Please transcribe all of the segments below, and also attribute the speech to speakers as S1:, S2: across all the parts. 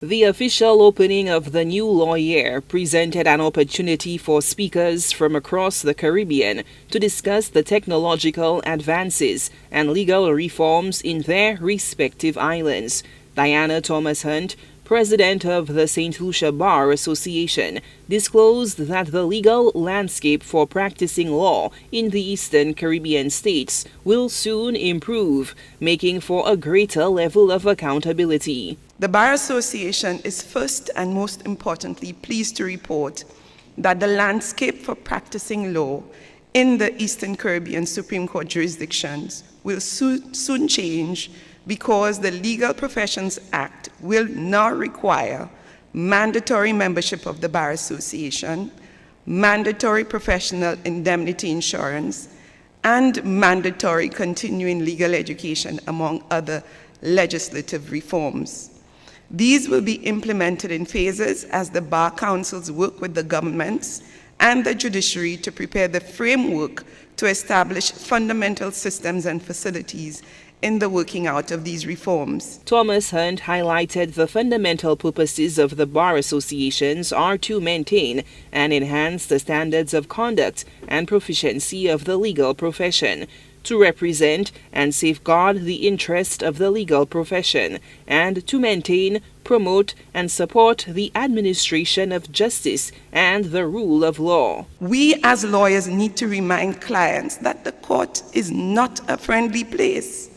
S1: The official opening of the new law year presented an opportunity for speakers from across the Caribbean to discuss the technological advances and legal reforms in their respective islands. Diana Thomas Hunt, president of the St. Lucia Bar Association, disclosed that the legal landscape for practicing law in the Eastern Caribbean states will soon improve, making for a greater level of accountability.
S2: The Bar Association is first and most importantly pleased to report that the landscape for practicing law in the Eastern Caribbean Supreme Court jurisdictions will soon change because the Legal Professions Act will now require mandatory membership of the Bar Association, mandatory professional indemnity insurance, and mandatory continuing legal education, among other legislative reforms. These will be implemented in phases as the Bar Councils work with the governments and the judiciary to prepare the framework to establish fundamental systems and facilities in the working out of these reforms.
S1: Thomas Hunt highlighted the fundamental purposes of the Bar Associations are to maintain and enhance the standards of conduct and proficiency of the legal profession, to represent and safeguard the interest of the legal profession, and to maintain, promote, and support the administration of justice and the rule of law.
S2: We as lawyers need to remind clients that the court is not a friendly place.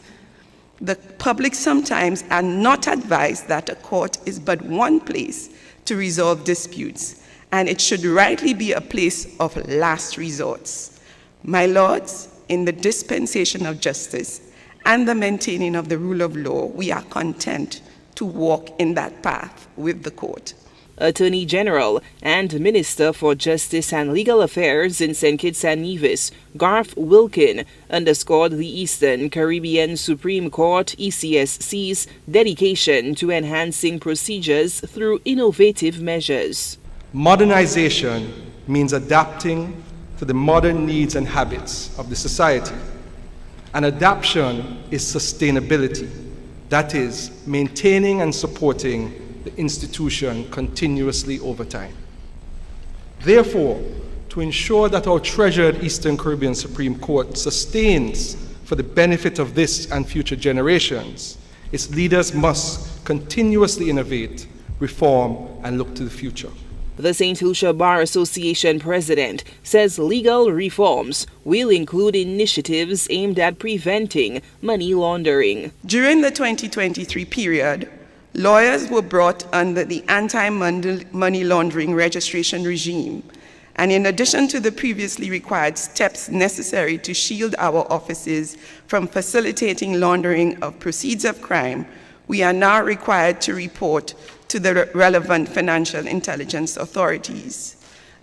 S2: The public sometimes are not advised that a court is but one place to resolve disputes, and it should rightly be a place of last resorts. My lords, in the dispensation of justice and the maintaining of the rule of law, we are content to walk in that path with the court.
S1: Attorney General and Minister for Justice and Legal Affairs in St. Kitts and Nevis, Garth Wilkin, underscored the Eastern Caribbean Supreme Court ECSC's dedication to enhancing procedures through innovative measures.
S3: Modernization means adapting to the modern needs and habits of the society. And adaptation is sustainability, that is, maintaining and supporting the institution continuously over time. Therefore, to ensure that our treasured Eastern Caribbean Supreme Court sustains for the benefit of this and future generations, its leaders must continuously innovate, reform, and look to the future.
S1: The St. Lucia Bar Association president says legal reforms will include initiatives aimed at preventing money laundering.
S2: During the 2023 period, lawyers were brought under the anti-money laundering registration regime, and in addition to the previously required steps necessary to shield our offices from facilitating laundering of proceeds of crime, we are now required to report to the relevant financial intelligence authorities.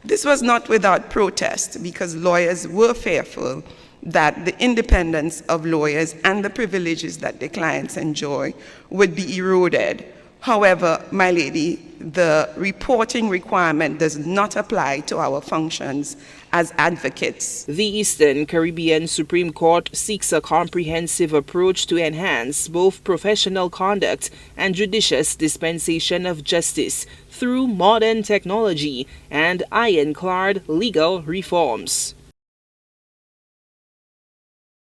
S2: This was not without protest, because lawyers were fearful that the independence of lawyers and the privileges that their clients enjoy would be eroded. However, my lady, the reporting requirement does not apply to our functions as advocates.
S1: The Eastern Caribbean Supreme Court seeks a comprehensive approach to enhance both professional conduct and judicious dispensation of justice through modern technology and ironclad legal reforms.